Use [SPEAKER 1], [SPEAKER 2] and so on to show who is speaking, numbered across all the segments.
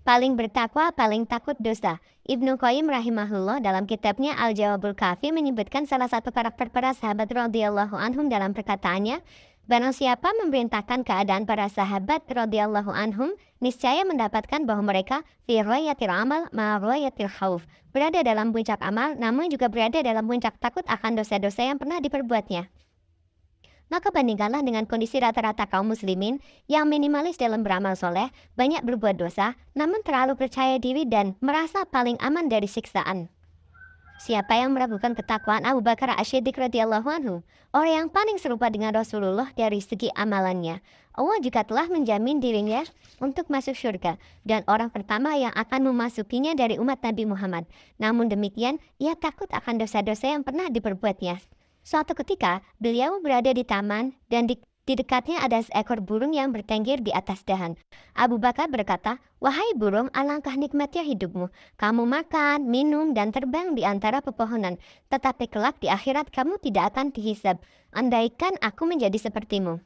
[SPEAKER 1] paling bertakwa, paling takut dosa. Ibnu Qayyim rahimahullah dalam kitabnya Al-Jawabul Kafi menyebutkan salah satu karakter para sahabat radhiyallahu anhum dalam perkataannya, barang siapa memerintahkan keadaan para sahabat radhiyallahu anhum, niscaya mendapatkan bahwa mereka fi ghayatil amal ma ghayatil khauf, berada dalam puncak amal namun juga berada dalam puncak takut akan dosa-dosa yang pernah diperbuatnya. Maka bandingkanlah dengan kondisi rata-rata kaum muslimin yang minimalis dalam beramal soleh, banyak berbuat dosa, namun terlalu percaya diri dan merasa paling aman dari siksaan. Siapa yang meragukan ketakwaan Abu Bakar As-Siddiq radhiyallahu anhu, orang yang paling serupa dengan Rasulullah dari segi amalannya, Allah juga telah menjamin dirinya untuk masuk surga dan orang pertama yang akan memasukinya dari umat Nabi Muhammad. Namun demikian, ia takut akan dosa-dosa yang pernah diperbuatnya. Suatu ketika, beliau berada di taman dan di dekatnya ada seekor burung yang bertengger di atas dahan. Abu Bakar berkata, "Wahai burung, alangkah nikmatnya hidupmu. Kamu makan, minum, dan terbang di antara pepohonan. Tetapi kelak di akhirat kamu tidak akan dihisab. Andaikan aku menjadi sepertimu."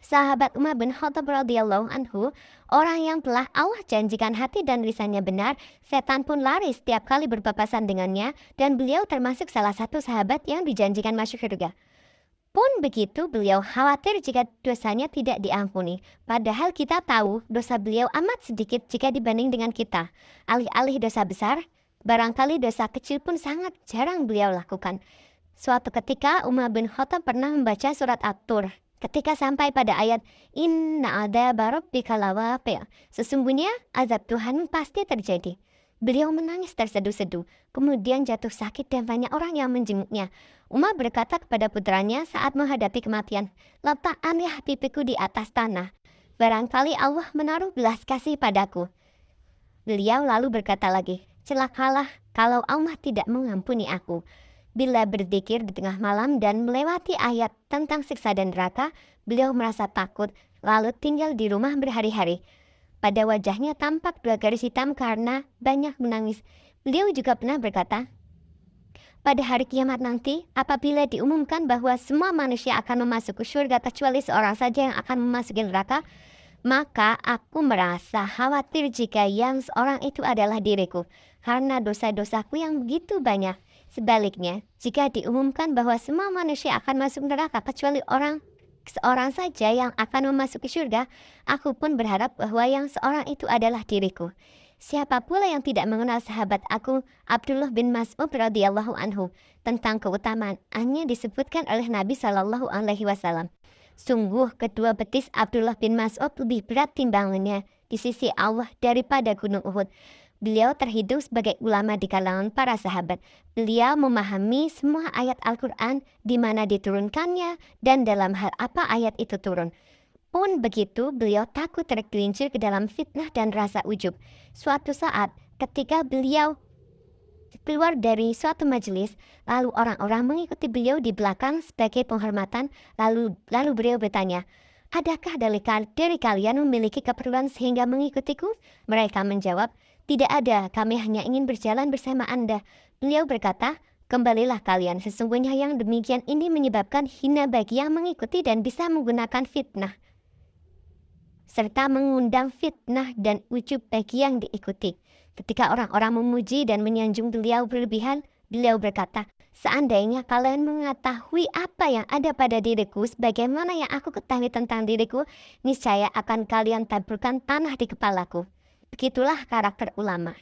[SPEAKER 1] Sahabat Umar bin Khattab radhiyallahu anhu, orang yang telah Allah janjikan hati dan lisannya benar, setan pun lari setiap kali berpapasan dengannya, dan beliau termasuk salah satu sahabat yang dijanjikan masuk surga. Pun begitu, beliau khawatir jika dosanya tidak diampuni. Padahal kita tahu dosa beliau amat sedikit jika dibanding dengan kita. Alih-alih dosa besar, barangkali dosa kecil pun sangat jarang beliau lakukan. Suatu ketika Umar bin Khattab pernah membaca surat At-Tur. Ketika sampai pada ayat Inna adzaba rabbika lawaqi', sesungguhnya azab Tuhan pasti terjadi. Beliau menangis terseduh-seduh, kemudian jatuh sakit dan banyak orang yang menjenguknya. Umar berkata kepada putranya saat menghadapi kematian, "Letakkanlah pipiku di atas tanah. Barangkali Allah menaruh belas kasih padaku." Beliau lalu berkata lagi, "Celakalah kalau Allah tidak mengampuni aku." Bila berzikir di tengah malam dan melewati ayat tentang siksa dan neraka, beliau merasa takut, lalu tinggal di rumah berhari-hari. Pada wajahnya tampak 2 garis hitam karena banyak menangis. Beliau juga pernah berkata, "Pada hari kiamat nanti, apabila diumumkan bahwa semua manusia akan memasuki surga kecuali seorang saja yang akan memasuki neraka, maka aku merasa khawatir jika yang seorang itu adalah diriku, karena dosa-dosaku yang begitu banyak. Sebaliknya, jika diumumkan bahwa semua manusia akan masuk neraka kecuali seorang saja yang akan memasuki surga, aku pun berharap bahwa yang seorang itu adalah diriku." Siapa pula yang tidak mengenal sahabat aku, Abdullah bin Mas'ud radhiyallahu anhu, tentang keutamaannya disebutkan oleh Nabi Shallallahu alaihi wasallam. Sungguh kedua betis Abdullah bin Mas'ud lebih berat timbangannya di sisi Allah daripada gunung Uhud. Beliau terhitung sebagai ulama di kalangan para sahabat. Beliau memahami semua ayat Al-Quran di mana diturunkannya dan dalam hal apa ayat itu turun. Pun begitu, beliau takut tergelincir ke dalam fitnah dan rasa ujub. Suatu saat, ketika beliau keluar dari suatu majelis, lalu orang-orang mengikuti beliau di belakang sebagai penghormatan, lalu beliau bertanya, "Adakah dari kalian memiliki keperluan sehingga mengikutiku?" Mereka menjawab, "Tidak ada, kami hanya ingin berjalan bersama Anda." Beliau berkata, "Kembalilah kalian, sesungguhnya yang demikian ini menyebabkan hina bagi yang mengikuti dan bisa menggunakan fitnah, serta mengundang fitnah dan ujub bagi yang diikuti." Ketika orang-orang memuji dan menyanjung beliau berlebihan, beliau berkata, "Seandainya kalian mengetahui apa yang ada pada diriku sebagaimana yang aku ketahui tentang diriku, niscaya akan kalian taburkan tanah di kepalaku." Begitulah karakter ulama.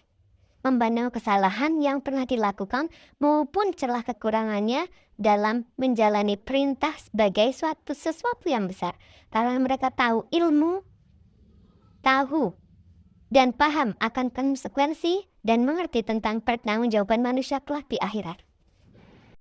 [SPEAKER 1] Memandang kesalahan yang pernah dilakukan maupun celah kekurangannya dalam menjalani perintah sebagai sesuatu yang besar. Karena mereka tahu ilmu, tahu dan paham akan konsekuensi dan mengerti tentang pertanggungjawaban manusia kelak di akhirat.